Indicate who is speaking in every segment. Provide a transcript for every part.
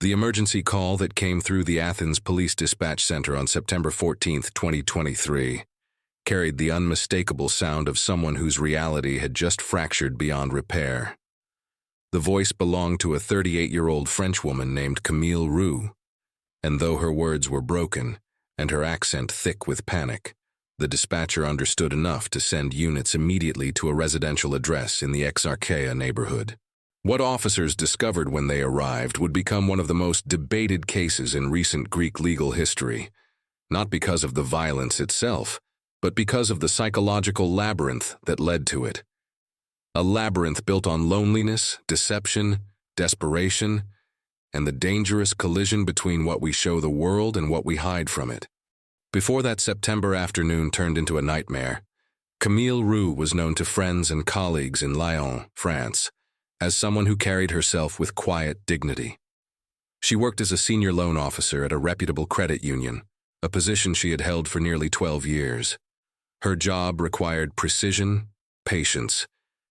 Speaker 1: The emergency call that came through the Athens Police Dispatch Center on September 14, 2023, carried the unmistakable sound of someone whose reality had just fractured beyond repair. The voice belonged to a 38-year-old French woman named Camille Roux, and though her words were broken and her accent thick with panic, the dispatcher understood enough to send units immediately to a residential address in the Exarchia neighborhood. What officers discovered when they arrived would become one of the most debated cases in recent Greek legal history, not because of the violence itself, but because of the psychological labyrinth that led to it. A labyrinth built on loneliness, deception, desperation, and the dangerous collision between what we show the world and what we hide from it. Before that September afternoon turned into a nightmare, Camille Roux was known to friends and colleagues in Lyon, France, as someone who carried herself with quiet dignity. She worked as a senior loan officer at a reputable credit union, a position she had held for nearly 12 years. Her job required precision, patience,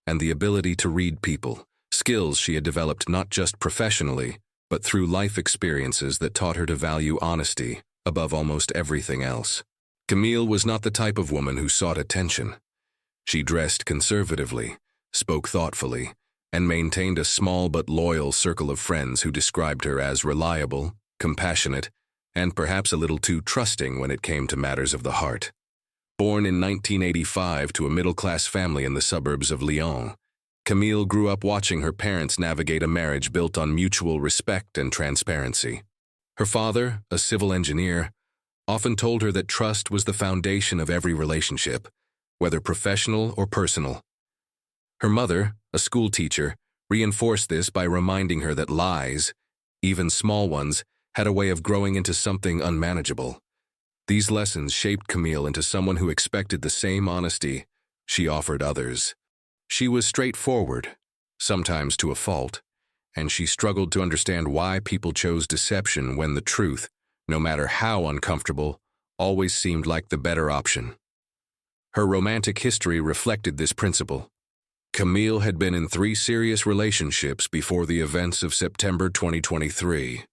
Speaker 1: and the ability to read people, skills she had developed not just professionally, but through life experiences that taught her to value honesty above almost everything else. Camille was not the type of woman who sought attention. She dressed conservatively, spoke thoughtfully, and maintained a small but loyal circle of friends who described her as reliable, compassionate, and perhaps a little too trusting when it came to matters of the heart. Born in 1985 to a middle-class family in the suburbs of Lyon, Camille grew up watching her parents navigate a marriage built on mutual respect and transparency. Her father, a civil engineer, often told her that trust was the foundation of every relationship, whether professional or personal. Her mother, a school teacher, reinforced this by reminding her that lies, even small ones, had a way of growing into something unmanageable. These lessons shaped Camille into someone who expected the same honesty she offered others. She was straightforward, sometimes to a fault, and she struggled to understand why people chose deception when the truth, no matter how uncomfortable, always seemed like the better option. Her romantic history reflected this principle. Camille had been in 3 serious relationships before the events of September 2023.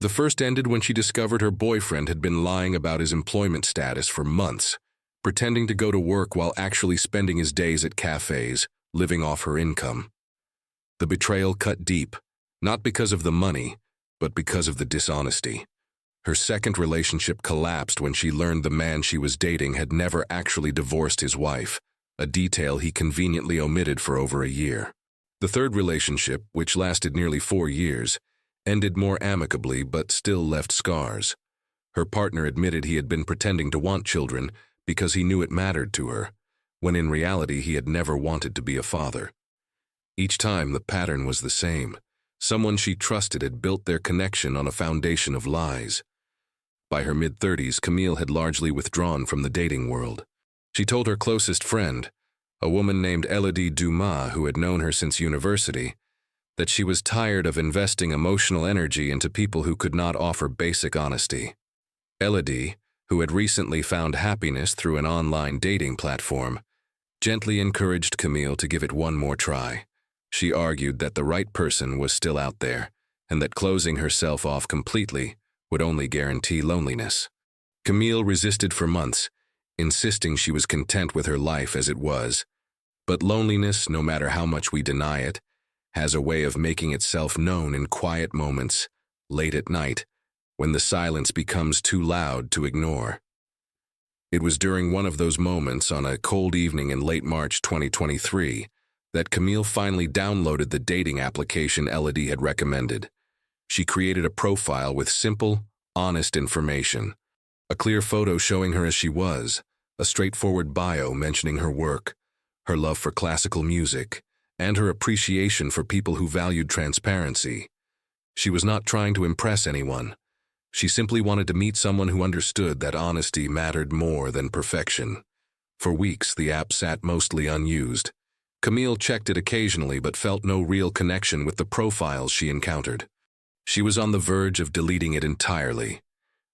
Speaker 1: The first ended when she discovered her boyfriend had been lying about his employment status for months, pretending to go to work while actually spending his days at cafes, living off her income. The betrayal cut deep, not because of the money, but because of the dishonesty. Her second relationship collapsed when she learned the man she was dating had never actually divorced his wife, a detail he conveniently omitted for over a year. The third relationship, which lasted nearly 4 years, ended more amicably but still left scars. Her partner admitted he had been pretending to want children because he knew it mattered to her, when in reality he had never wanted to be a father. Each time the pattern was the same. Someone she trusted had built their connection on a foundation of lies. By her mid-30s, Camille had largely withdrawn from the dating world. She told her closest friend, a woman named Elodie Dumas who had known her since university, that she was tired of investing emotional energy into people who could not offer basic honesty. Elodie, who had recently found happiness through an online dating platform, gently encouraged Camille to give it one more try. She argued that the right person was still out there, and that closing herself off completely would only guarantee loneliness. Camille resisted for months, insisting she was content with her life as it was. But loneliness, no matter how much we deny it, has a way of making itself known in quiet moments, late at night, when the silence becomes too loud to ignore. It was during one of those moments on a cold evening in late March 2023 that Camille finally downloaded the dating application Elodie had recommended. She created a profile with simple, honest information, a clear photo showing her as she was, a straightforward bio mentioning her work, her love for classical music, and her appreciation for people who valued transparency. She was not trying to impress anyone. She simply wanted to meet someone who understood that honesty mattered more than perfection. For weeks, the app sat mostly unused. Camille checked it occasionally but felt no real connection with the profiles she encountered. She was on the verge of deleting it entirely,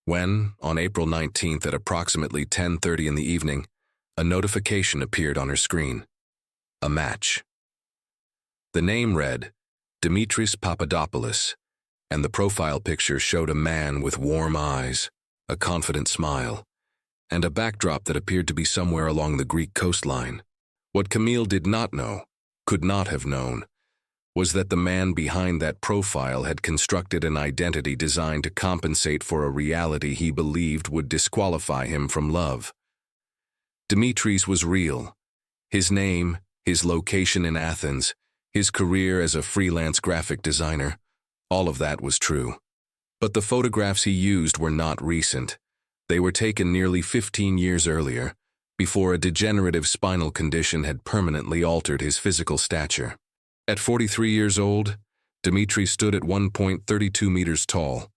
Speaker 1: when, on April 19th at approximately 10:30 in the evening, a notification appeared on her screen. A match. The name read, Dimitris Papadopoulos, and the profile picture showed a man with warm eyes, a confident smile, and a backdrop that appeared to be somewhere along the Greek coastline. What Camille did not know, could not have known, was that the man behind that profile had constructed an identity designed to compensate for a reality he believed would disqualify him from love. Dimitris was real. His name, his location in Athens, his career as a freelance graphic designer, all of that was true. But the photographs he used were not recent. They were taken nearly 15 years earlier, before a degenerative spinal condition had permanently altered his physical stature. At 43 years old, Dimitri stood at 1.32 meters tall,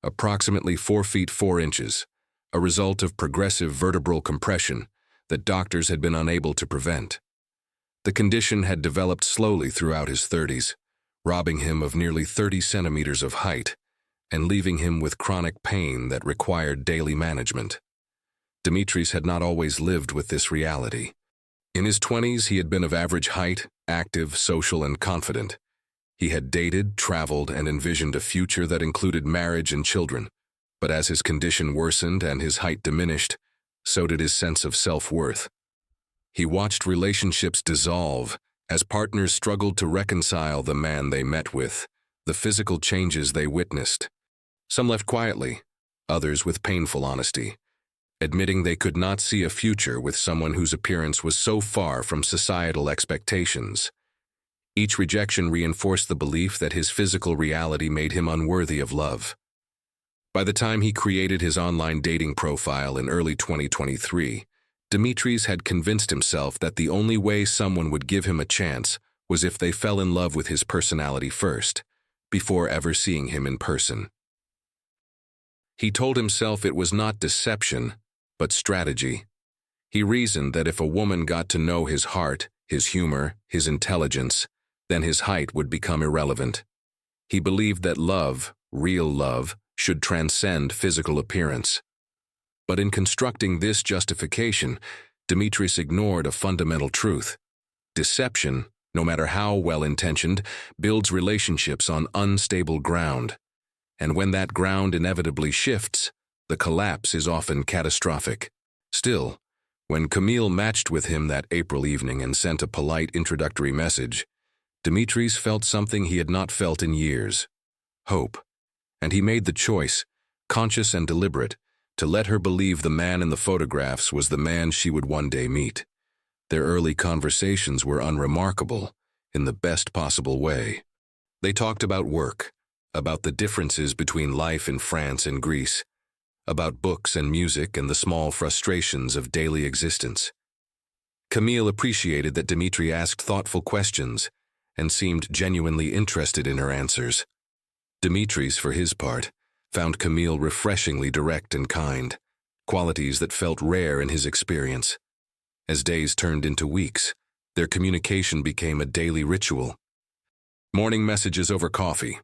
Speaker 1: approximately 4 feet 4 inches, a result of progressive vertebral compression that doctors had been unable to prevent. The condition had developed slowly throughout his 30s, robbing him of nearly 30 centimeters of height and leaving him with chronic pain that required daily management. Dimitris had not always lived with this reality. In his 20s, he had been of average height, active, social, and confident. He had dated, traveled, and envisioned a future that included marriage and children. But as his condition worsened and his height diminished, so did his sense of self-worth. He watched relationships dissolve as partners struggled to reconcile the man they met with, the physical changes they witnessed. Some left quietly, others with painful honesty, admitting they could not see a future with someone whose appearance was so far from societal expectations. Each rejection reinforced the belief that his physical reality made him unworthy of love. By the time he created his online dating profile in early 2023, Dimitris had convinced himself that the only way someone would give him a chance was if they fell in love with his personality first, before ever seeing him in person. He told himself it was not deception, but strategy. He reasoned that if a woman got to know his heart, his humor, his intelligence, then his height would become irrelevant. He believed that love, real love, should transcend physical appearance. But in constructing this justification, Dimitris ignored a fundamental truth. Deception, no matter how well-intentioned, builds relationships on unstable ground. And when that ground inevitably shifts, the collapse is often catastrophic. Still, when Camille matched with him that April evening and sent a polite introductory message, Dimitris felt something he had not felt in years: hope. And he made the choice, conscious and deliberate, to let her believe the man in the photographs was the man she would one day meet. Their early conversations were unremarkable, in the best possible way. They talked about work, about the differences between life in France and Greece, about books and music and the small frustrations of daily existence. Camille appreciated that Dimitri asked thoughtful questions and seemed genuinely interested in her answers. Dimitris, for his part, found Camille refreshingly direct and kind, qualities that felt rare in his experience. As days turned into weeks, their communication became a daily ritual. Morning messages over coffee,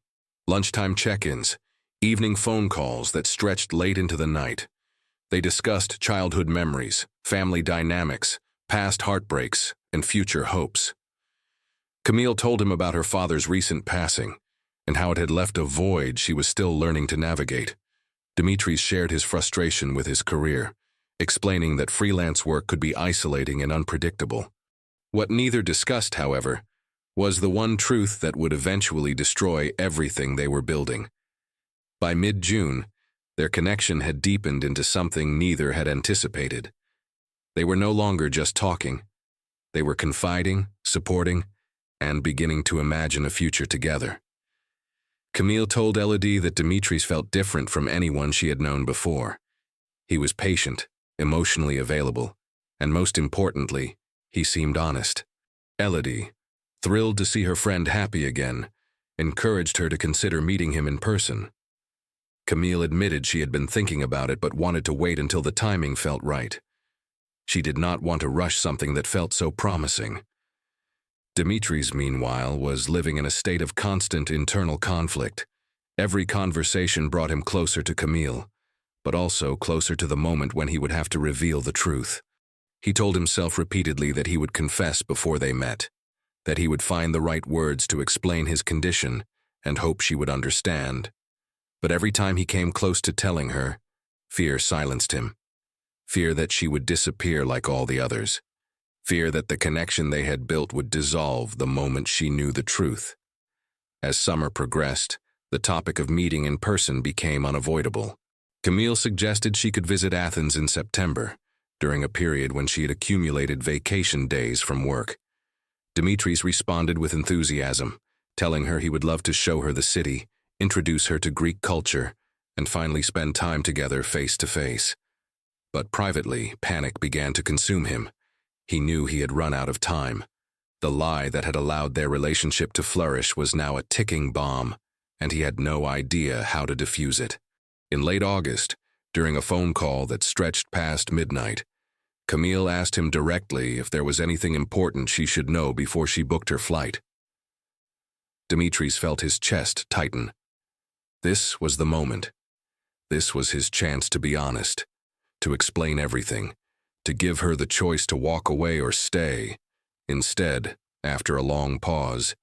Speaker 1: lunchtime check-ins, evening phone calls that stretched late into the night. They discussed childhood memories, family dynamics, past heartbreaks, and future hopes. Camille told him about her father's recent passing, and how it had left a void she was still learning to navigate. Dimitris shared his frustration with his career, explaining that freelance work could be isolating and unpredictable. What neither discussed, however, was the one truth that would eventually destroy everything they were building. By mid-June, their connection had deepened into something neither had anticipated. They were no longer just talking. They were confiding, supporting, and beginning to imagine a future together. Camille told Elodie that Dimitris felt different from anyone she had known before. He was patient, emotionally available, and most importantly, he seemed honest. Elodie, thrilled to see her friend happy again, encouraged her to consider meeting him in person. Camille admitted she had been thinking about it but wanted to wait until the timing felt right. She did not want to rush something that felt so promising. Dimitris, meanwhile, was living in a state of constant internal conflict. Every conversation brought him closer to Camille, but also closer to the moment when he would have to reveal the truth. He told himself repeatedly that he would confess before they met, that he would find the right words to explain his condition, and hope she would understand. But every time he came close to telling her, fear silenced him. Fear that she would disappear like all the others. Fear that the connection they had built would dissolve the moment she knew the truth. As summer progressed, the topic of meeting in person became unavoidable. Camille suggested she could visit Athens in September, during a period when she had accumulated vacation days from work. Dimitris responded with enthusiasm, telling her he would love to show her the city, introduce her to Greek culture, and finally spend time together face to face. But privately, panic began to consume him. He knew he had run out of time. The lie that had allowed their relationship to flourish was now a ticking bomb, and he had no idea how to defuse it. In late August, during a phone call that stretched past midnight, Camille asked him directly if there was anything important she should know before she booked her flight. Dimitris felt his chest tighten. This was the moment. This was his chance to be honest, to explain everything, to give her the choice to walk away or stay. Instead, after a long pause,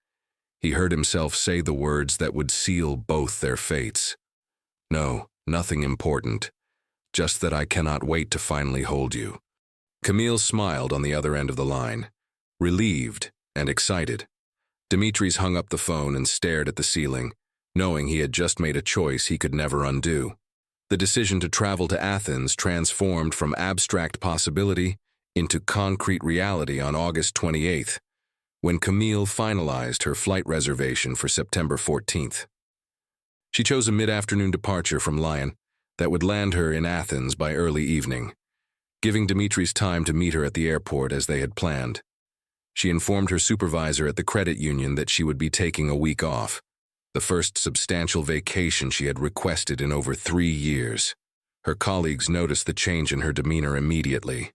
Speaker 1: he heard himself say the words that would seal both their fates. No, nothing important. Just that I cannot wait to finally hold you. Camille smiled on the other end of the line, relieved and excited. Dimitris hung up the phone and stared at the ceiling, knowing he had just made a choice he could never undo. The decision to travel to Athens transformed from abstract possibility into concrete reality on August 28th, when Camille finalized her flight reservation for September 14th. She chose a mid-afternoon departure from Lyon that would land her in Athens by early evening, giving Dimitris time to meet her at the airport as they had planned. She informed her supervisor at the credit union that she would be taking a week off, the first substantial vacation she had requested in over 3 years. Her colleagues noticed the change in her demeanor immediately.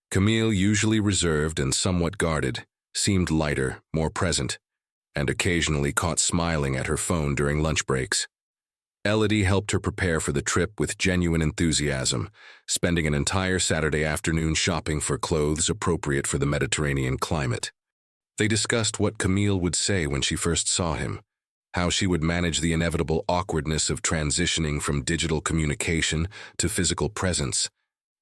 Speaker 1: Camille, usually reserved and somewhat guarded, seemed lighter, more present, and occasionally caught smiling at her phone during lunch breaks. Elodie helped her prepare for the trip with genuine enthusiasm, spending an entire Saturday afternoon shopping for clothes appropriate for the Mediterranean climate. They discussed what Camille would say when she first saw him, how she would manage the inevitable awkwardness of transitioning from digital communication to physical presence,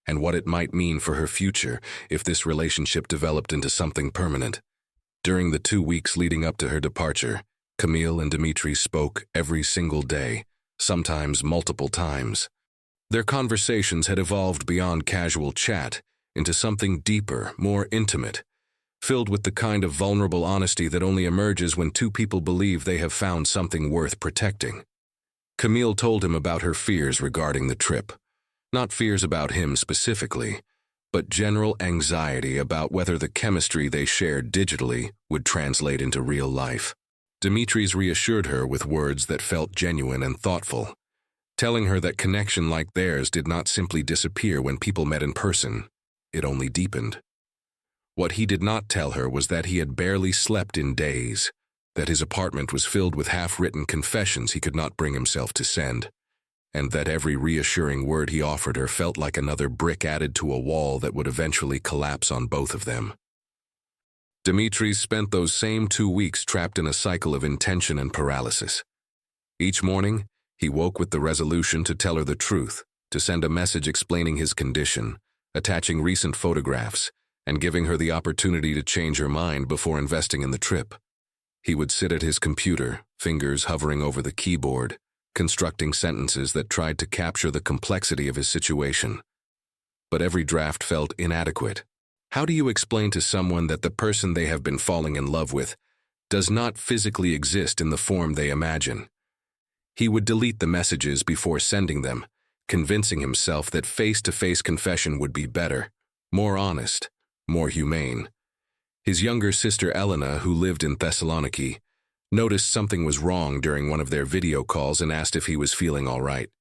Speaker 1: and what it might mean for her future if this relationship developed into something permanent. During the 2 weeks leading up to her departure, Camille and Dimitris spoke every single day, sometimes multiple times. Their conversations had evolved beyond casual chat into something deeper, more intimate, filled with the kind of vulnerable honesty that only emerges when two people believe they have found something worth protecting. Camille told him about her fears regarding the trip. Not fears about him specifically, but general anxiety about whether the chemistry they shared digitally would translate into real life. Dimitris reassured her with words that felt genuine and thoughtful, telling her that connection like theirs did not simply disappear when people met in person, it only deepened. What he did not tell her was that he had barely slept in days, that his apartment was filled with half-written confessions he could not bring himself to send, and that every reassuring word he offered her felt like another brick added to a wall that would eventually collapse on both of them. Dimitris spent those same 2 weeks trapped in a cycle of intention and paralysis. Each morning, he woke with the resolution to tell her the truth, to send a message explaining his condition, attaching recent photographs, and giving her the opportunity to change her mind before investing in the trip. He would sit at his computer, fingers hovering over the keyboard, constructing sentences that tried to capture the complexity of his situation. But every draft felt inadequate. How do you explain to someone that the person they have been falling in love with does not physically exist in the form they imagine? He would delete the messages before sending them, convincing himself that face-to-face confession would be better, more honest, more humane. His younger sister Elena, who lived in Thessaloniki, noticed something was wrong during one of their video calls and asked if he was feeling all right.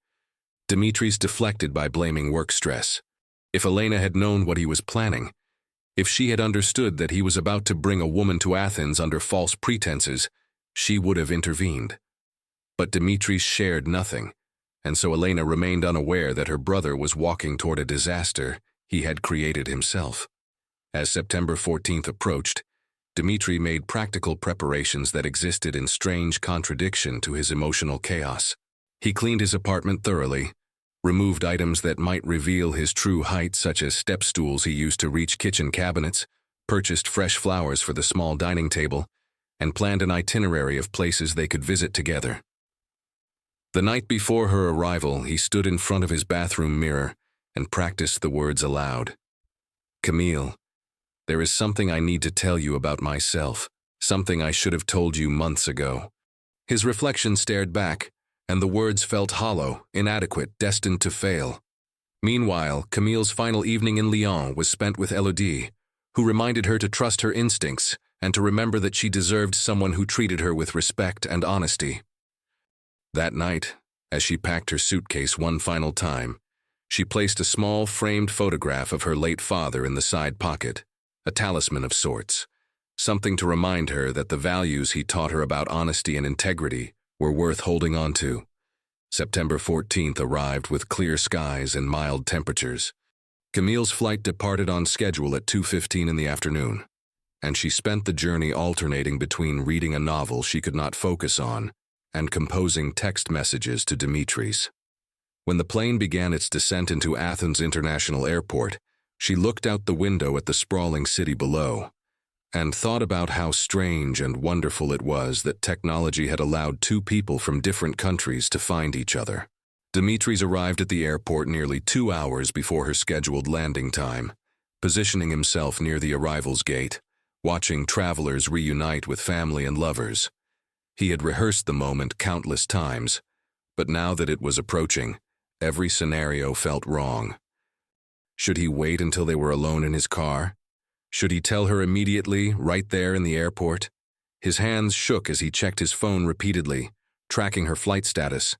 Speaker 1: Dimitris deflected by blaming work stress. If Elena had known what he was planning, if she had understood that he was about to bring a woman to Athens under false pretenses, she would have intervened. But Dimitris shared nothing, and so Elena remained unaware that her brother was walking toward a disaster he had created himself. As September 14th approached, Dmitri made practical preparations that existed in strange contradiction to his emotional chaos. He cleaned his apartment thoroughly, removed items that might reveal his true height, such as step stools he used to reach kitchen cabinets, purchased fresh flowers for the small dining table, and planned an itinerary of places they could visit together. The night before her arrival, he stood in front of his bathroom mirror and practiced the words aloud. "Camille, there is something I need to tell you about myself, something I should have told you months ago." His reflection stared back, and the words felt hollow, inadequate, destined to fail. Meanwhile, Camille's final evening in Lyon was spent with Elodie, who reminded her to trust her instincts and to remember that she deserved someone who treated her with respect and honesty. That night, as she packed her suitcase one final time, she placed a small framed photograph of her late father in the side pocket, a talisman of sorts, something to remind her that the values he taught her about honesty and integrity were worth holding on to. September 14th arrived with clear skies and mild temperatures. Camille's flight departed on schedule at 2:15 in the afternoon, and she spent the journey alternating between reading a novel she could not focus on and composing text messages to Dimitris. When the plane began its descent into Athens International Airport, she looked out the window at the sprawling city below and thought about how strange and wonderful it was that technology had allowed two people from different countries to find each other. Dimitris arrived at the airport nearly 2 hours before her scheduled landing time, positioning himself near the arrivals gate, watching travelers reunite with family and lovers. He had rehearsed the moment countless times, but now that it was approaching, every scenario felt wrong. Should he wait until they were alone in his car? Should he tell her immediately, right there in the airport? His hands shook as he checked his phone repeatedly, tracking her flight status,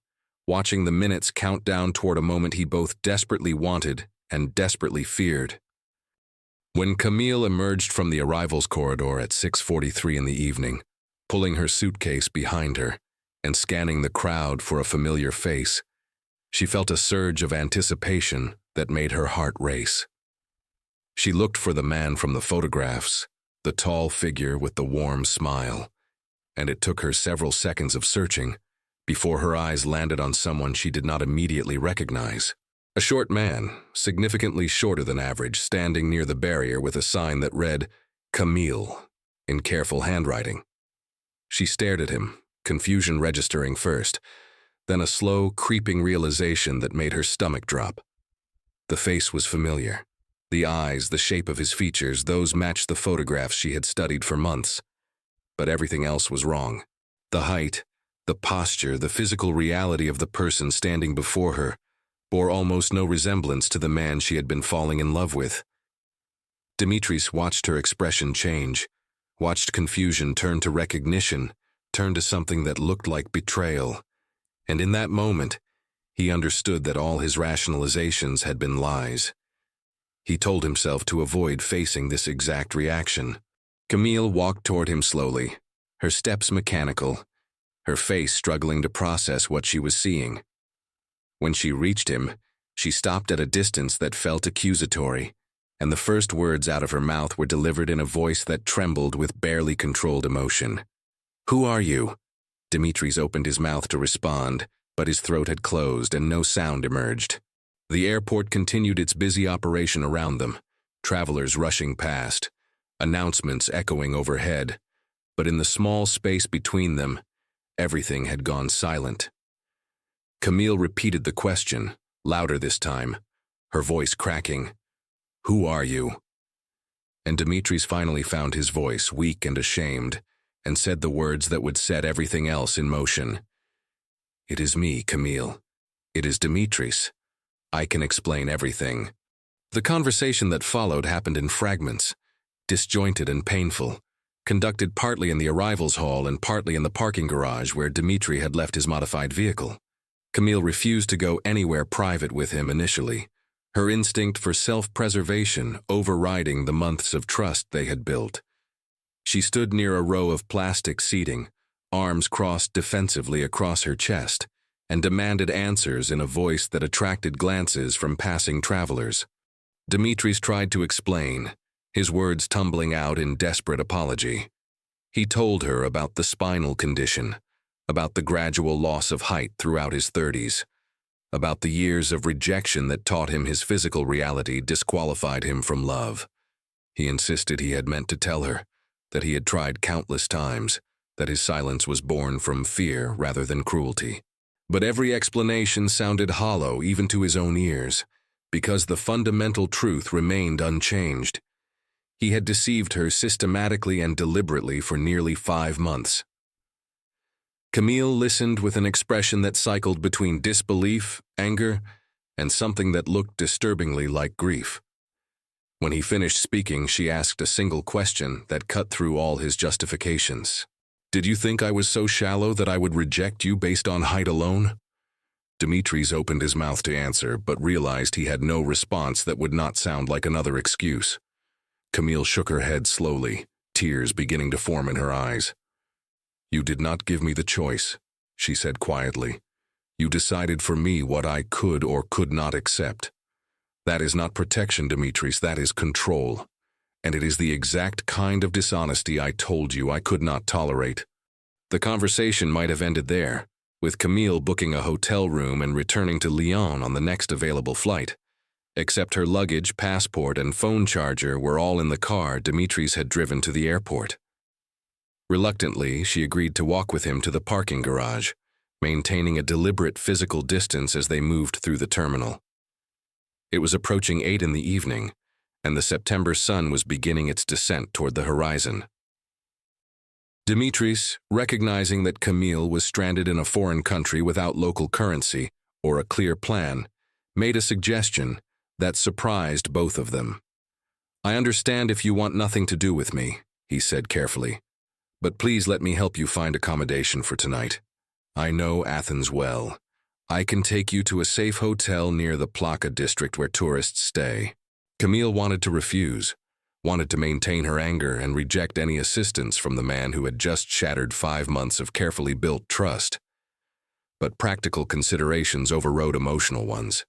Speaker 1: watching the minutes count down toward a moment he both desperately wanted and desperately feared. When Camille emerged from the arrivals corridor at 6:43 in the evening, pulling her suitcase behind her and scanning the crowd for a familiar face, she felt a surge of anticipation that made her heart race. She looked for the man from the photographs, the tall figure with the warm smile, and it took her several seconds of searching before her eyes landed on someone she did not immediately recognize. A short man, significantly shorter than average, standing near the barrier with a sign that read, "Camille," in careful handwriting. She stared at him, confusion registering first, then a slow, creeping realization that made her stomach drop. The face was familiar. The eyes, the shape of his features, those matched the photographs she had studied for months. But everything else was wrong. The height, the posture, the physical reality of the person standing before her bore almost no resemblance to the man she had been falling in love with. Dimitris watched her expression change, watched confusion turn to recognition, turn to something that looked like betrayal. And in that moment, he understood that all his rationalizations had been lies. He told himself to avoid facing this exact reaction. Camille walked toward him slowly, her steps mechanical, her face struggling to process what she was seeing. When she reached him, she stopped at a distance that felt accusatory, and the first words out of her mouth were delivered in a voice that trembled with barely controlled emotion. "Who are you?" Dimitris opened his mouth to respond, but his throat had closed and no sound emerged. The airport continued its busy operation around them, travelers rushing past, announcements echoing overhead, but in the small space between them, everything had gone silent. Camille repeated the question, louder this time, her voice cracking. "Who are you?" And Dimitris finally found his voice, weak and ashamed, and said the words that would set everything else in motion. "It is me, Camille. It is Dimitris. I can explain everything." The conversation that followed happened in fragments, disjointed and painful, conducted partly in the arrivals hall and partly in the parking garage where Dimitri had left his modified vehicle. Camille refused to go anywhere private with him initially, her instinct for self-preservation overriding the months of trust they had built. She stood near a row of plastic seating, arms crossed defensively across her chest, and demanded answers in a voice that attracted glances from passing travelers. Dimitris tried to explain, his words tumbling out in desperate apology. He told her about the spinal condition, about the gradual loss of height throughout his 30s, about the years of rejection that taught him his physical reality disqualified him from love. He insisted he had meant to tell her, that he had tried countless times, that his silence was born from fear rather than cruelty. But every explanation sounded hollow even to his own ears, because the fundamental truth remained unchanged. He had deceived her systematically and deliberately for nearly 5 months. Camille listened with an expression that cycled between disbelief, anger, and something that looked disturbingly like grief. When he finished speaking, she asked a single question that cut through all his justifications. "Did you think I was so shallow that I would reject you based on height alone?" Dimitris opened his mouth to answer, but realized he had no response that would not sound like another excuse. Camille shook her head slowly, tears beginning to form in her eyes. "You did not give me the choice," she said quietly. "You decided for me what I could or could not accept. That is not protection, Dimitris, that is control. And it is the exact kind of dishonesty I told you I could not tolerate." The conversation might have ended there, with Camille booking a hotel room and returning to Lyon on the next available flight. Except her luggage, passport, and phone charger were all in the car Dimitris had driven to the airport. Reluctantly, she agreed to walk with him to the parking garage, maintaining a deliberate physical distance as they moved through the terminal. It was approaching 8 in the evening, and the September sun was beginning its descent toward the horizon. Dimitris, recognizing that Camille was stranded in a foreign country without local currency or a clear plan, made a suggestion that surprised both of them. "I understand if you want nothing to do with me," he said carefully, "but please let me help you find accommodation for tonight. I know Athens well. I can take you to a safe hotel near the Plaka district where tourists stay." Camille wanted to refuse, wanted to maintain her anger and reject any assistance from the man who had just shattered 5 months of carefully built trust. But practical considerations overrode emotional ones.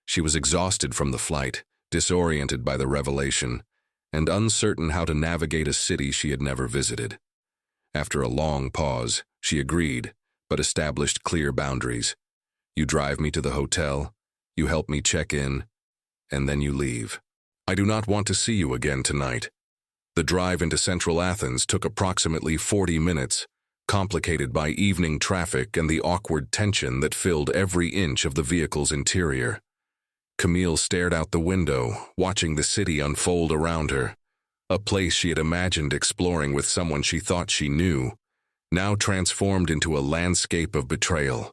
Speaker 1: She was exhausted from the flight, disoriented by the revelation, and uncertain how to navigate a city she had never visited. After a long pause, she agreed, but established clear boundaries. "You drive me to the hotel, you help me check in, and then you leave. I do not want to see you again tonight." The drive into central Athens took approximately 40 minutes, complicated by evening traffic and the awkward tension that filled every inch of the vehicle's interior. Camille stared out the window, watching the city unfold around her, a place she had imagined exploring with someone she thought she knew, now transformed into a landscape of betrayal.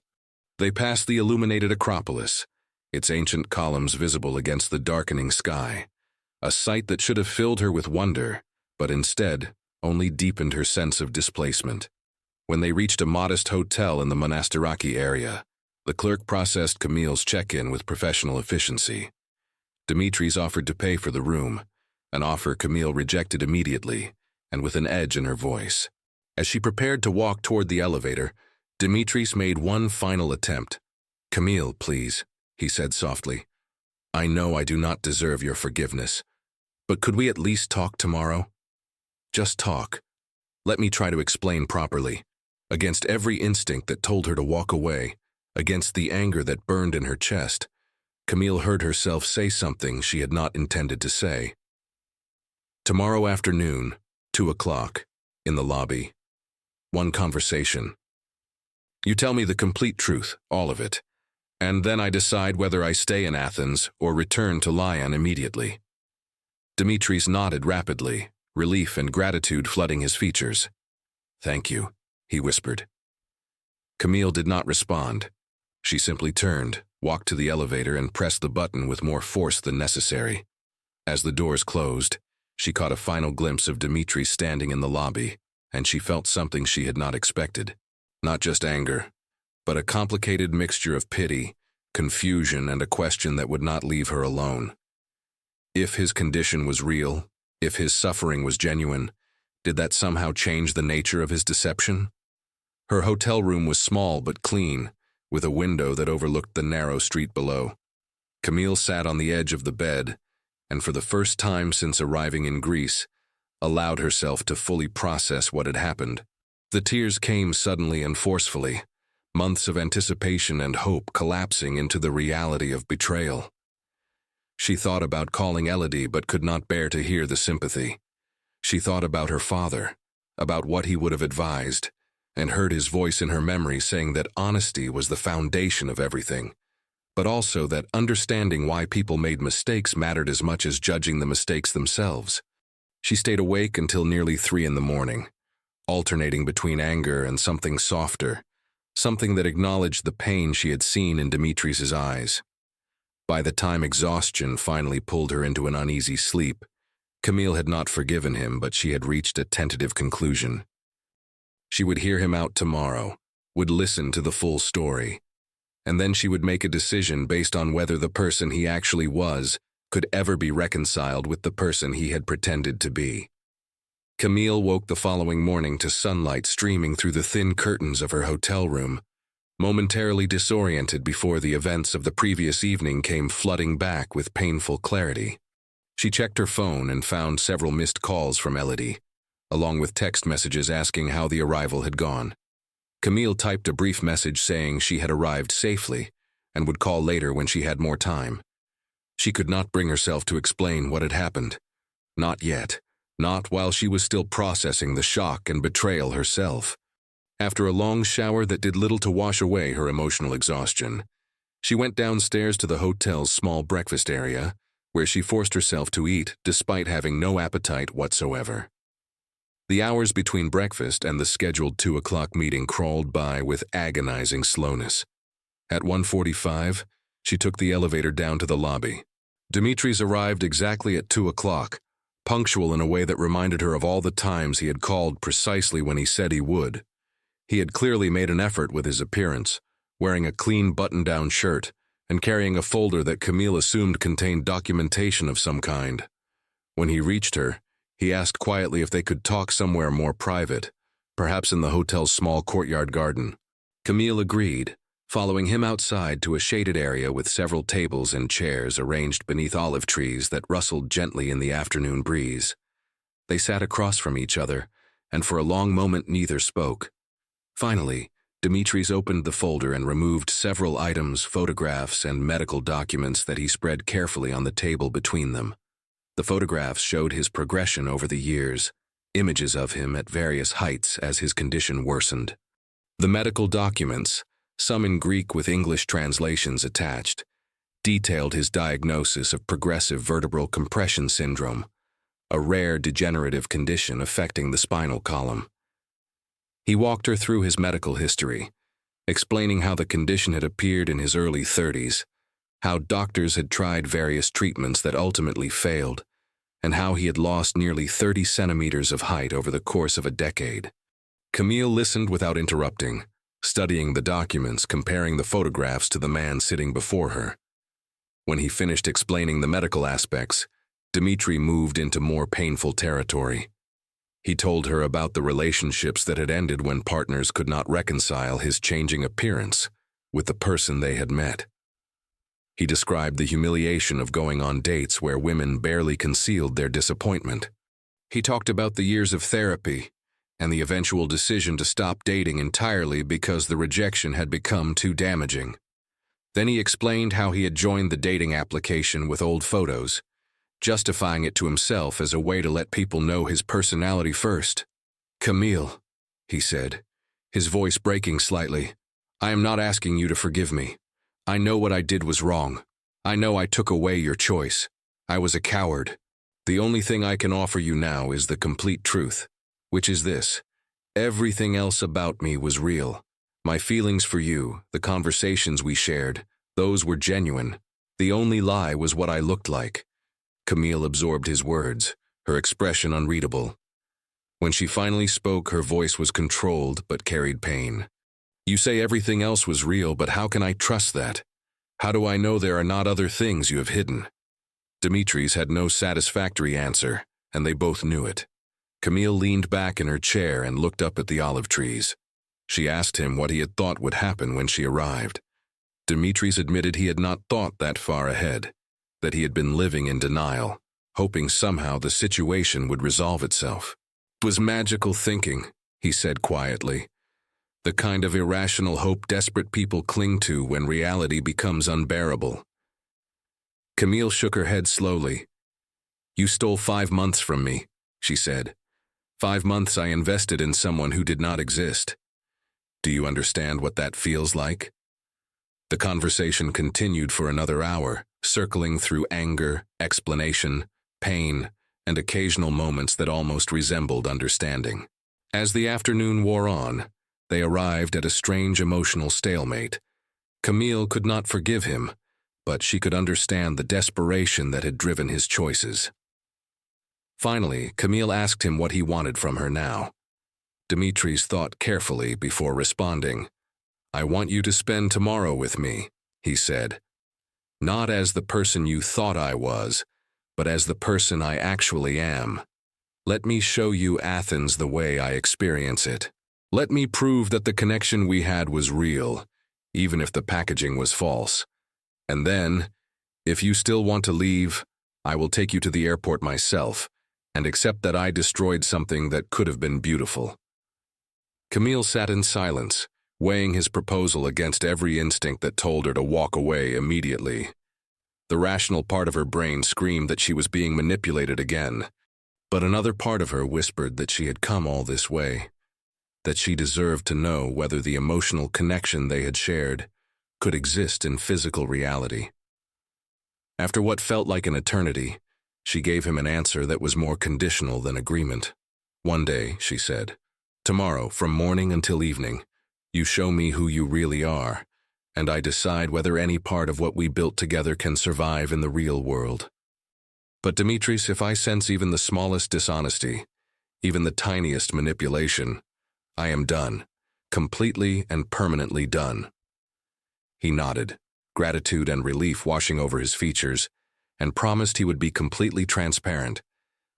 Speaker 1: They passed the illuminated Acropolis, its ancient columns visible against the darkening sky, a sight that should have filled her with wonder, but instead only deepened her sense of displacement. When they reached a modest hotel in the Monastiraki area, the clerk processed Camille's check-in with professional efficiency. Dimitris offered to pay for the room, an offer Camille rejected immediately, and with an edge in her voice. As she prepared to walk toward the elevator, Dimitris made one final attempt. "Camille, please," he said softly. "I know I do not deserve your forgiveness, but could we at least talk tomorrow? Just talk. Let me try to explain properly." Against every instinct that told her to walk away, against the anger that burned in her chest, Camille heard herself say something she had not intended to say. "Tomorrow afternoon, 2 o'clock, in the lobby. One conversation. You tell me the complete truth, all of it, and then I decide whether I stay in Athens or return to Lyon immediately." Dimitris nodded rapidly, relief and gratitude flooding his features. "Thank you," he whispered. Camille did not respond. She simply turned, walked to the elevator, and pressed the button with more force than necessary. As the doors closed, she caught a final glimpse of Dimitris standing in the lobby, and she felt something she had not expected. Not just anger, but a complicated mixture of pity, confusion, and a question that would not leave her alone. If his condition was real, if his suffering was genuine, did that somehow change the nature of his deception? Her hotel room was small but clean, with a window that overlooked the narrow street below. Camille sat on the edge of the bed, and for the first time since arriving in Greece, allowed herself to fully process what had happened. The tears came suddenly and forcefully, months of anticipation and hope collapsing into the reality of betrayal. She thought about calling Elodie but could not bear to hear the sympathy. She thought about her father, about what he would have advised, and heard his voice in her memory saying that honesty was the foundation of everything, but also that understanding why people made mistakes mattered as much as judging the mistakes themselves. She stayed awake until nearly 3 in the morning, alternating between anger and something softer, something that acknowledged the pain she had seen in Dimitri's eyes. By the time exhaustion finally pulled her into an uneasy sleep, Camille had not forgiven him, but she had reached a tentative conclusion. She would hear him out tomorrow, would listen to the full story, and then she would make a decision based on whether the person he actually was could ever be reconciled with the person he had pretended to be. Camille woke the following morning to sunlight streaming through the thin curtains of her hotel room, momentarily disoriented before the events of the previous evening came flooding back with painful clarity. She checked her phone and found several missed calls from Elodie, along with text messages asking how the arrival had gone. Camille typed a brief message saying she had arrived safely and would call later when she had more time. She could not bring herself to explain what had happened. Not yet. Not while she was still processing the shock and betrayal herself. After a long shower that did little to wash away her emotional exhaustion, she went downstairs to the hotel's small breakfast area, where she forced herself to eat despite having no appetite whatsoever. The hours between breakfast and the scheduled 2 o'clock meeting crawled by with agonizing slowness. At 1:45, she took the elevator down to the lobby. Dimitri's arrived exactly at 2 o'clock, punctual in a way that reminded her of all the times he had called precisely when he said he would. He had clearly made an effort with his appearance, wearing a clean button-down shirt and carrying a folder that Camille assumed contained documentation of some kind. When he reached her, he asked quietly if they could talk somewhere more private, perhaps in the hotel's small courtyard garden. Camille agreed, following him outside to a shaded area with several tables and chairs arranged beneath olive trees that rustled gently in the afternoon breeze. They sat across from each other, and for a long moment neither spoke. Finally, Dimitri's opened the folder and removed several items, photographs, and medical documents that he spread carefully on the table between them. The photographs showed his progression over the years, images of him at various heights as his condition worsened. The medical documents, some in Greek with English translations attached, detailed his diagnosis of progressive vertebral compression syndrome, a rare degenerative condition affecting the spinal column. He walked her through his medical history, explaining how the condition had appeared in his early 30s, how doctors had tried various treatments that ultimately failed, and how he had lost nearly 30 centimeters of height over the course of a decade. Camille listened without interrupting, studying the documents, comparing the photographs to the man sitting before her. When he finished explaining the medical aspects, Dimitri moved into more painful territory. He told her about the relationships that had ended when partners could not reconcile his changing appearance with the person they had met. He described the humiliation of going on dates where women barely concealed their disappointment. He talked about the years of therapy and the eventual decision to stop dating entirely because the rejection had become too damaging. Then he explained how he had joined the dating application with old photos, justifying it to himself as a way to let people know his personality first. "Camille," he said, his voice breaking slightly, "I am not asking you to forgive me. I know what I did was wrong. I know I took away your choice. I was a coward. The only thing I can offer you now is the complete truth, which is this: everything else about me was real. My feelings for you, the conversations we shared, those were genuine. The only lie was what I looked like." Camille absorbed his words, her expression unreadable. When she finally spoke, her voice was controlled but carried pain. "You say everything else was real, but how can I trust that? How do I know there are not other things you have hidden?" Dimitri's had no satisfactory answer, and they both knew it. Camille leaned back in her chair and looked up at the olive trees. She asked him what he had thought would happen when she arrived. Dimitri's admitted he had not thought that far ahead, that he had been living in denial, hoping somehow the situation would resolve itself. It was magical thinking, he said quietly. The kind of irrational hope desperate people cling to when reality becomes unbearable. Camille shook her head slowly. You stole 5 months from me, she said. 5 months I invested in someone who did not exist. Do you understand what that feels like? The conversation continued for another hour, circling through anger, explanation, pain, and occasional moments that almost resembled understanding. As the afternoon wore on, they arrived at a strange emotional stalemate. Camille could not forgive him, but she could understand the desperation that had driven his choices. Finally, Camille asked him what he wanted from her now. Dimitris thought carefully before responding. I want you to spend tomorrow with me, he said. Not as the person you thought I was, but as the person I actually am. Let me show you Athens the way I experience it. Let me prove that the connection we had was real, even if the packaging was false. And then, if you still want to leave, I will take you to the airport myself and accept that I destroyed something that could have been beautiful. Camille sat in silence, weighing his proposal against every instinct that told her to walk away immediately. The rational part of her brain screamed that she was being manipulated again, but another part of her whispered that she had come all this way, that she deserved to know whether the emotional connection they had shared could exist in physical reality. After what felt like an eternity, she gave him an answer that was more conditional than agreement. One day, she said, tomorrow, from morning until evening, you show me who you really are, and I decide whether any part of what we built together can survive in the real world. But Dimitris, if I sense even the smallest dishonesty, even the tiniest manipulation, I am done, completely and permanently done. He nodded, gratitude and relief washing over his features, and promised he would be completely transparent,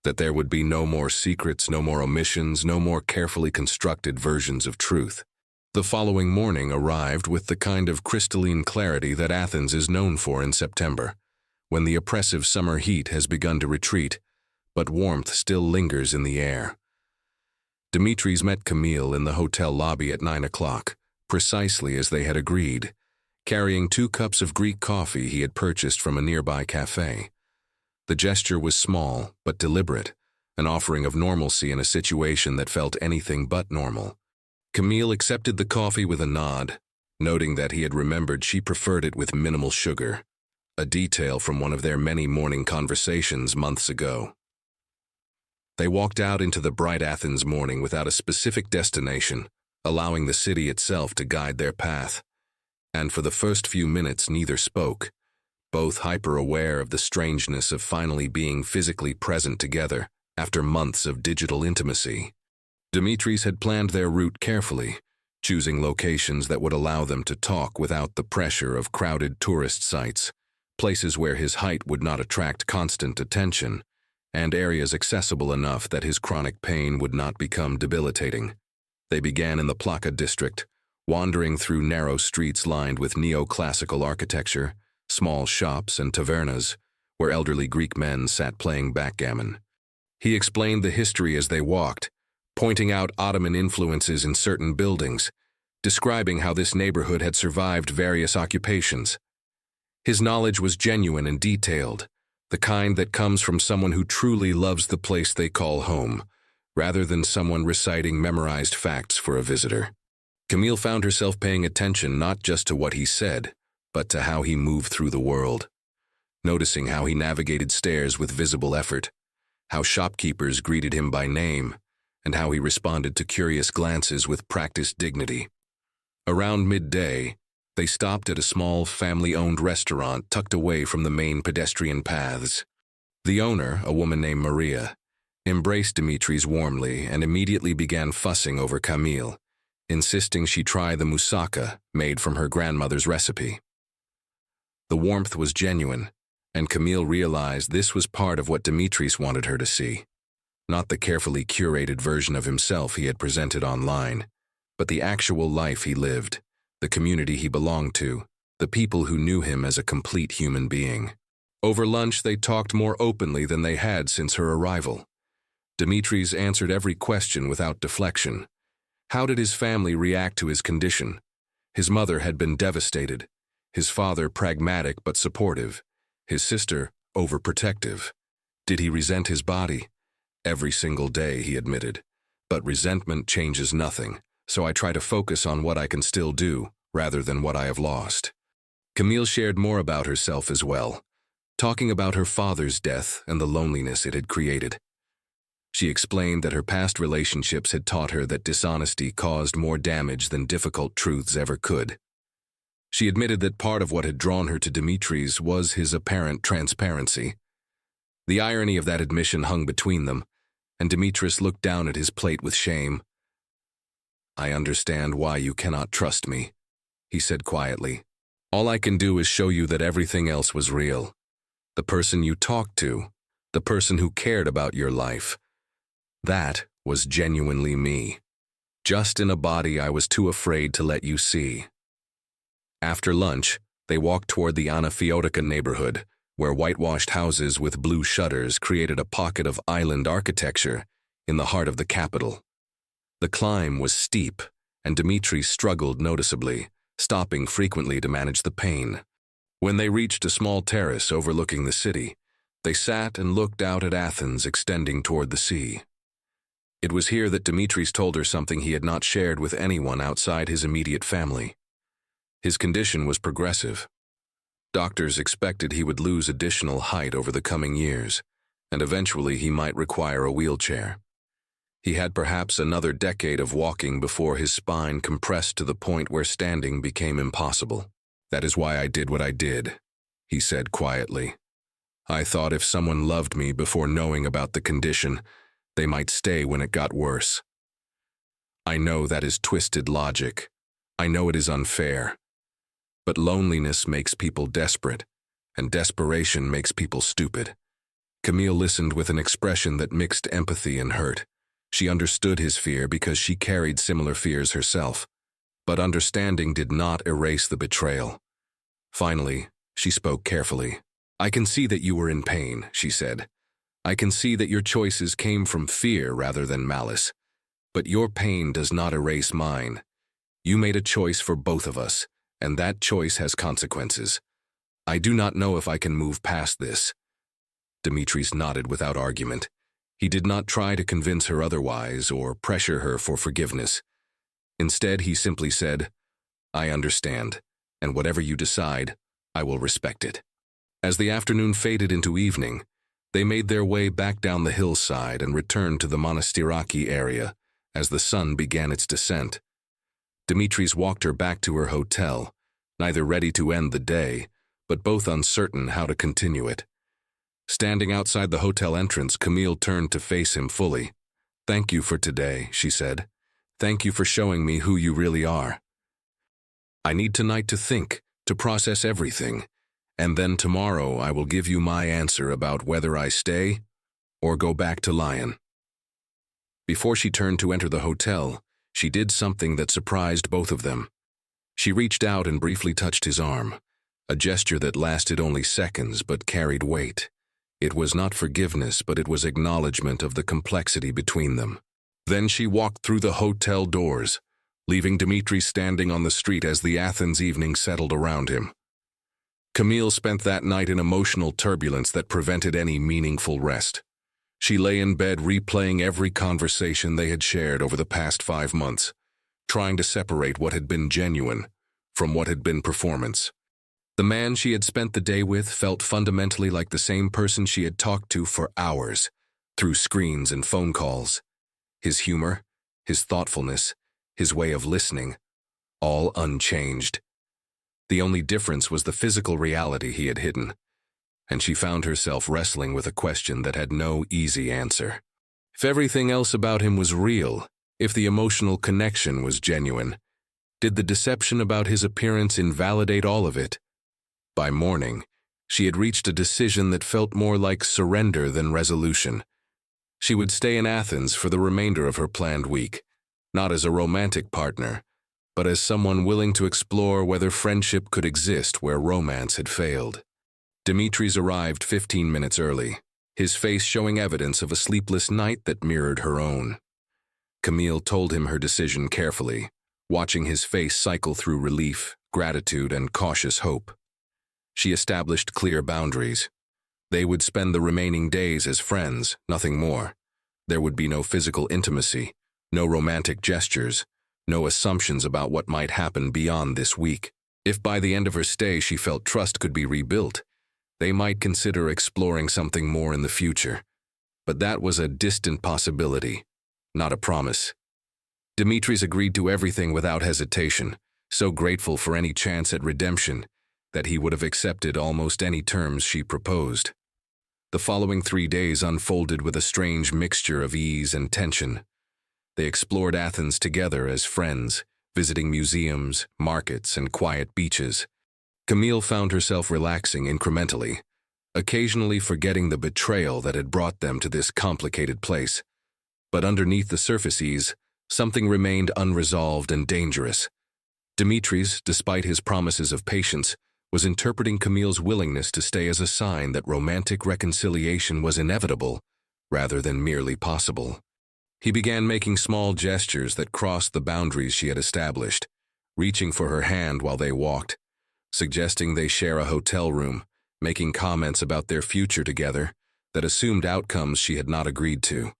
Speaker 1: that there would be no more secrets, no more omissions, no more carefully constructed versions of truth. The following morning arrived with the kind of crystalline clarity that Athens is known for in September, when the oppressive summer heat has begun to retreat, but warmth still lingers in the air. Dimitris met Camille in the hotel lobby at 9 o'clock, precisely as they had agreed, carrying 2 cups of Greek coffee he had purchased from a nearby cafe. The gesture was small, but deliberate, an offering of normalcy in a situation that felt anything but normal. Camille accepted the coffee with a nod, noting that he had remembered she preferred it with minimal sugar, a detail from one of their many morning conversations months ago. They walked out into the bright Athens morning without a specific destination, allowing the city itself to guide their path. And for the first few minutes neither spoke, both hyper-aware of the strangeness of finally being physically present together after months of digital intimacy. Dimitris had planned their route carefully, choosing locations that would allow them to talk without the pressure of crowded tourist sites, places where his height would not attract constant attention, and areas accessible enough that his chronic pain would not become debilitating. They began in the Plaka district, wandering through narrow streets lined with neoclassical architecture, small shops and tavernas, where elderly Greek men sat playing backgammon. He explained the history as they walked, pointing out Ottoman influences in certain buildings, describing how this neighborhood had survived various occupations. His knowledge was genuine and detailed, the kind that comes from someone who truly loves the place they call home, rather than someone reciting memorized facts for a visitor. Camille found herself paying attention not just to what he said, but to how he moved through the world, noticing how he navigated stairs with visible effort, how shopkeepers greeted him by name, and how he responded to curious glances with practiced dignity. Around midday, they stopped at a small family-owned restaurant tucked away from the main pedestrian paths. The owner, a woman named Maria, embraced Dimitris warmly and immediately began fussing over Camille, insisting she try the moussaka made from her grandmother's recipe. The warmth was genuine, and Camille realized this was part of what Dimitris wanted her to see. Not the carefully curated version of himself he had presented online, but the actual life he lived, the community he belonged to, the people who knew him as a complete human being. Over lunch, they talked more openly than they had since her arrival. Dimitri's answered every question without deflection. How did his family react to his condition? His mother had been devastated. His father pragmatic but supportive. His sister overprotective. Did he resent his body? Every single day, he admitted. But resentment changes nothing, so I try to focus on what I can still do, rather than what I have lost. Camille shared more about herself as well, talking about her father's death and the loneliness it had created. She explained that her past relationships had taught her that dishonesty caused more damage than difficult truths ever could. She admitted that part of what had drawn her to Dimitri's was his apparent transparency. The irony of that admission hung between them, and Dimitris looked down at his plate with shame. "I understand why you cannot trust me," he said quietly. "All I can do is show you that everything else was real. The person you talked to, the person who cared about your life, that was genuinely me. Just in a body I was too afraid to let you see." After lunch, they walked toward the Anafiotica neighborhood, where whitewashed houses with blue shutters created a pocket of island architecture in the heart of the capital. The climb was steep, and Dimitri struggled noticeably, stopping frequently to manage the pain. When they reached a small terrace overlooking the city, they sat and looked out at Athens extending toward the sea. It was here that Dimitris told her something he had not shared with anyone outside his immediate family. His condition was progressive. Doctors expected he would lose additional height over the coming years, and eventually he might require a wheelchair. He had perhaps another decade of walking before his spine compressed to the point where standing became impossible. "That is why I did what I did," he said quietly. "I thought if someone loved me before knowing about the condition, they might stay when it got worse. I know that is twisted logic. I know it is unfair. But loneliness makes people desperate, and desperation makes people stupid." Camille listened with an expression that mixed empathy and hurt. She understood his fear because she carried similar fears herself. But understanding did not erase the betrayal. Finally, she spoke carefully. "I can see that you were in pain," she said. "I can see that your choices came from fear rather than malice. But your pain does not erase mine. You made a choice for both of us, and that choice has consequences. I do not know if I can move past this." Dimitris nodded without argument. He did not try to convince her otherwise or pressure her for forgiveness. Instead, he simply said, "I understand, and whatever you decide, I will respect it." As the afternoon faded into evening, they made their way back down the hillside and returned to the Monastiraki area as the sun began its descent. Dimitris walked her back to her hotel, neither ready to end the day, but both uncertain how to continue it. Standing outside the hotel entrance, Camille turned to face him fully. "Thank you for today," she said. "Thank you for showing me who you really are. I need tonight to think, to process everything, and then tomorrow I will give you my answer about whether I stay or go back to Lyon." Before she turned to enter the hotel, she did something that surprised both of them. She reached out and briefly touched his arm, a gesture that lasted only seconds but carried weight. It was not forgiveness, but it was acknowledgement of the complexity between them. Then she walked through the hotel doors, leaving Dimitri standing on the street as the Athens evening settled around him. Camille spent that night in emotional turbulence that prevented any meaningful rest. She lay in bed replaying every conversation they had shared over the past 5 months, trying to separate what had been genuine from what had been performance. The man she had spent the day with felt fundamentally like the same person she had talked to for hours, through screens and phone calls. His humor, his thoughtfulness, his way of listening, all unchanged. The only difference was the physical reality he had hidden, and she found herself wrestling with a question that had no easy answer. If everything else about him was real, if the emotional connection was genuine, did the deception about his appearance invalidate all of it? By morning, she had reached a decision that felt more like surrender than resolution. She would stay in Athens for the remainder of her planned week, not as a romantic partner, but as someone willing to explore whether friendship could exist where romance had failed. Dimitris arrived 15 minutes early, his face showing evidence of a sleepless night that mirrored her own. Camille told him her decision carefully, watching his face cycle through relief, gratitude, and cautious hope. She established clear boundaries. They would spend the remaining days as friends, nothing more. There would be no physical intimacy, no romantic gestures, no assumptions about what might happen beyond this week. If by the end of her stay she felt trust could be rebuilt, they might consider exploring something more in the future. But that was a distant possibility, not a promise. Dimitris agreed to everything without hesitation, so grateful for any chance at redemption that he would have accepted almost any terms she proposed. The following 3 days unfolded with a strange mixture of ease and tension. They explored Athens together as friends, visiting museums, markets, and quiet beaches. Camille found herself relaxing incrementally, occasionally forgetting the betrayal that had brought them to this complicated place. But underneath the surface ease, something remained unresolved and dangerous. Dimitris, despite his promises of patience, was interpreting Camille's willingness to stay as a sign that romantic reconciliation was inevitable, rather than merely possible. He began making small gestures that crossed the boundaries she had established, reaching for her hand while they walked, suggesting they share a hotel room, making comments about their future together that assumed outcomes she had not agreed to.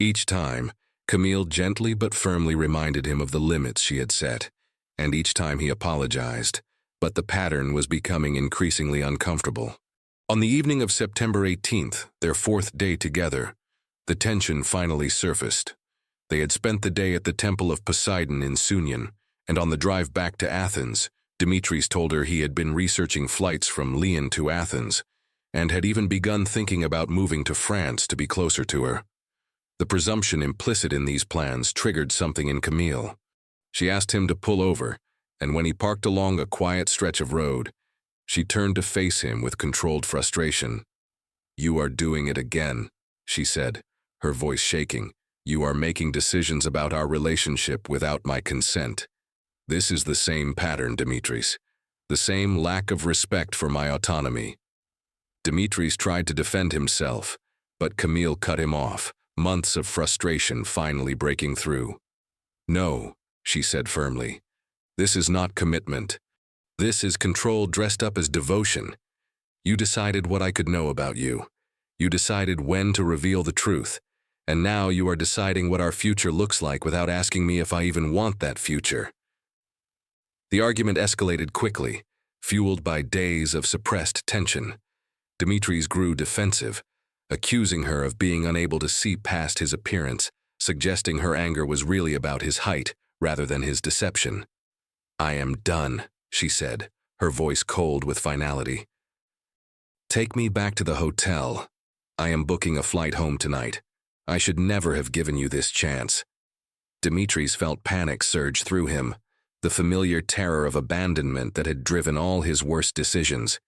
Speaker 1: Each time, Camille gently but firmly reminded him of the limits she had set, and each time he apologized, but the pattern was becoming increasingly uncomfortable. On the evening of September 18th, their 4th day together, the tension finally surfaced. They had spent the day at the Temple of Poseidon in Sunion, and on the drive back to Athens, Dimitris told her he had been researching flights from Lyon to Athens, and had even begun thinking about moving to France to be closer to her. The presumption implicit in these plans triggered something in Camille. She asked him to pull over, and when he parked along a quiet stretch of road, she turned to face him with controlled frustration. "You are doing it again," she said, her voice shaking. "You are making decisions about our relationship without my consent. This is the same pattern, Dimitris. The same lack of respect for my autonomy." Dimitris tried to defend himself, but Camille cut him off, months of frustration finally breaking through. "No," she said firmly. "This is not commitment. This is control dressed up as devotion. You decided what I could know about you. You decided when to reveal the truth. And now you are deciding what our future looks like without asking me if I even want that future." The argument escalated quickly, fueled by days of suppressed tension. Dimitris grew defensive, accusing her of being unable to see past his appearance, suggesting her anger was really about his height rather than his deception. "I am done," she said, her voice cold with finality. "Take me back to the hotel. I am booking a flight home tonight. I should never have given you this chance." Dimitris felt panic surge through him, the familiar terror of abandonment that had driven all his worst decisions.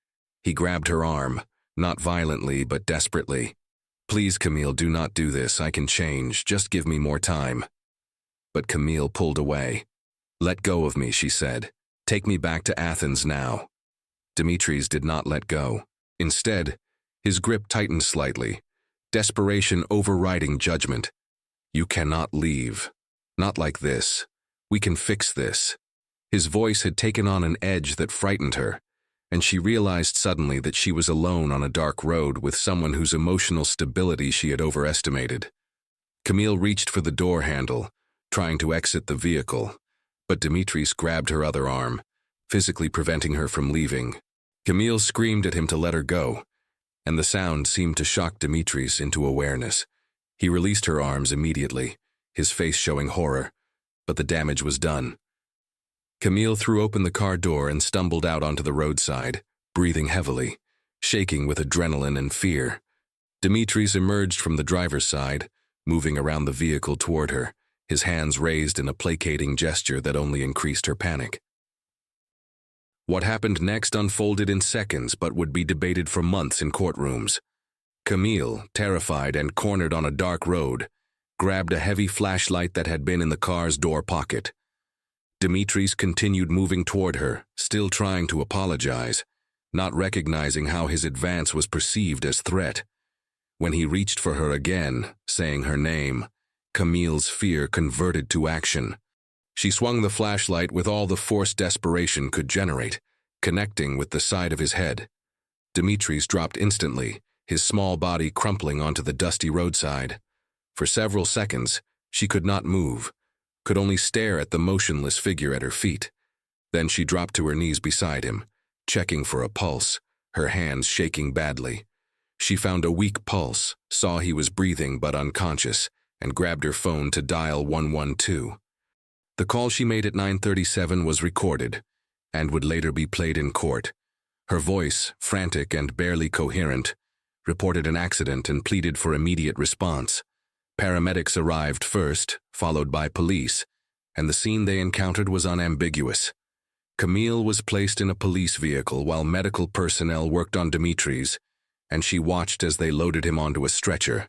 Speaker 1: He grabbed her arm, not violently but desperately. "Please, Camille, do not do this. I can change. Just give me more time." But Camille pulled away. "Let go of me," she said. "Take me back to Athens now." Dimitris did not let go. Instead, his grip tightened slightly, desperation overriding judgment. "You cannot leave. Not like this. We can fix this." His voice had taken on an edge that frightened her, and she realized suddenly that she was alone on a dark road with someone whose emotional stability she had overestimated. Camille reached for the door handle, trying to exit the vehicle, but Dimitris grabbed her other arm, physically preventing her from leaving. Camille screamed at him to let her go, and the sound seemed to shock Dimitris into awareness. He released her arms immediately, his face showing horror, but the damage was done. Camille threw open the car door and stumbled out onto the roadside, breathing heavily, shaking with adrenaline and fear. Dimitris emerged from the driver's side, moving around the vehicle toward her, his hands raised in a placating gesture that only increased her panic. What happened next unfolded in seconds but would be debated for months in courtrooms. Camille, terrified and cornered on a dark road, grabbed a heavy flashlight that had been in the car's door pocket. Dimitris continued moving toward her, still trying to apologize, not recognizing how his advance was perceived as threat. When he reached for her again, saying her name, Camille's fear converted to action. She swung the flashlight with all the force desperation could generate, connecting with the side of his head. Dimitri's dropped instantly, his small body crumpling onto the dusty roadside. For several seconds, she could not move, could only stare at the motionless figure at her feet. Then she dropped to her knees beside him, checking for a pulse, her hands shaking badly. She found a weak pulse, saw he was breathing but unconscious, and grabbed her phone to dial 112. The call she made at 9:37 was recorded, and would later be played in court. Her voice, frantic and barely coherent, reported an accident and pleaded for immediate response. Paramedics arrived first, followed by police, and the scene they encountered was unambiguous. Camille was placed in a police vehicle while medical personnel worked on Dimitri's, and she watched as they loaded him onto a stretcher.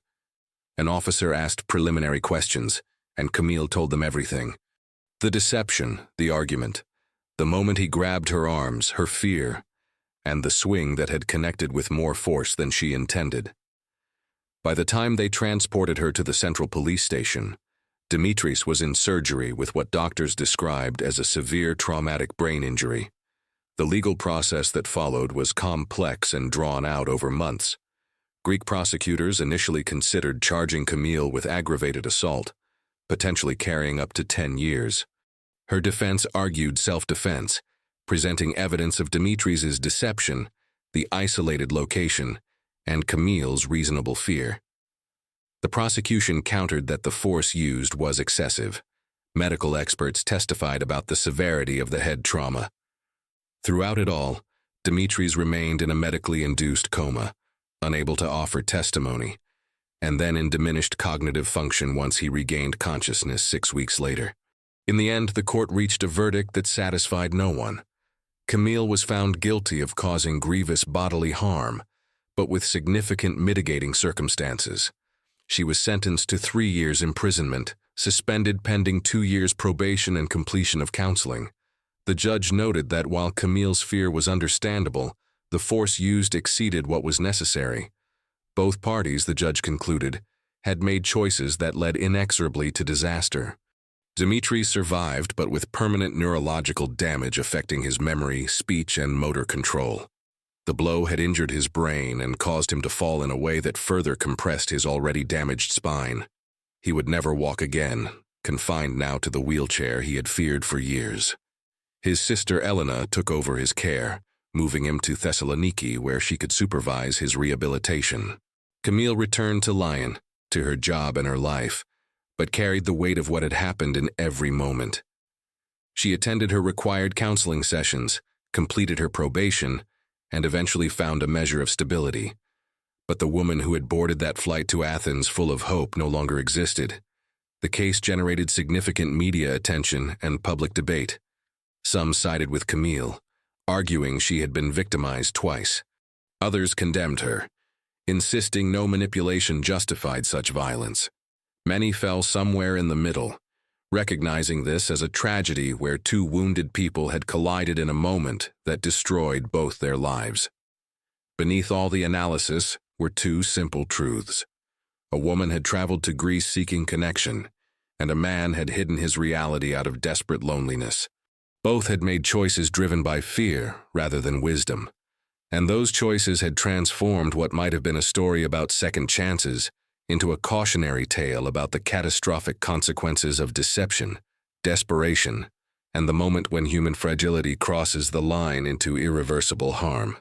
Speaker 1: An officer asked preliminary questions, and Camille told them everything. The deception, the argument, the moment he grabbed her arms, her fear, and the swing that had connected with more force than she intended. By the time they transported her to the central police station, Dimitri's was in surgery with what doctors described as a severe traumatic brain injury. The legal process that followed was complex and drawn out over months. Greek prosecutors initially considered charging Camille with aggravated assault, potentially carrying up to 10 years. Her defense argued self-defense, presenting evidence of Dimitri's deception, the isolated location, and Camille's reasonable fear. The prosecution countered that the force used was excessive. Medical experts testified about the severity of the head trauma. Throughout it all, Dimitri's remained in a medically induced coma, unable to offer testimony, and then in diminished cognitive function once he regained consciousness 6 weeks later. In the end, the court reached a verdict that satisfied no one. Camille was found guilty of causing grievous bodily harm, but with significant mitigating circumstances. She was sentenced to 3 years imprisonment, suspended pending 2 years probation and completion of counseling. The judge noted that while Camille's fear was understandable, the force used exceeded what was necessary. Both parties, the judge concluded, had made choices that led inexorably to disaster. Dimitri survived, but with permanent neurological damage affecting his memory, speech, and motor control. The blow had injured his brain and caused him to fall in a way that further compressed his already damaged spine. He would never walk again, confined now to the wheelchair he had feared for years. His sister Elena took over his care, moving him to Thessaloniki where she could supervise his rehabilitation. Camille returned to Lyon, to her job and her life, but carried the weight of what had happened in every moment. She attended her required counseling sessions, completed her probation, and eventually found a measure of stability. But the woman who had boarded that flight to Athens full of hope no longer existed. The case generated significant media attention and public debate. Some sided with Camille, arguing she had been victimized twice. Others condemned her, insisting no manipulation justified such violence. Many fell somewhere in the middle, recognizing this as a tragedy where two wounded people had collided in a moment that destroyed both their lives. Beneath all the analysis were two simple truths. A woman had traveled to Greece seeking connection, and a man had hidden his reality out of desperate loneliness. Both had made choices driven by fear rather than wisdom, and those choices had transformed what might have been a story about second chances into a cautionary tale about the catastrophic consequences of deception, desperation, and the moment when human fragility crosses the line into irreversible harm.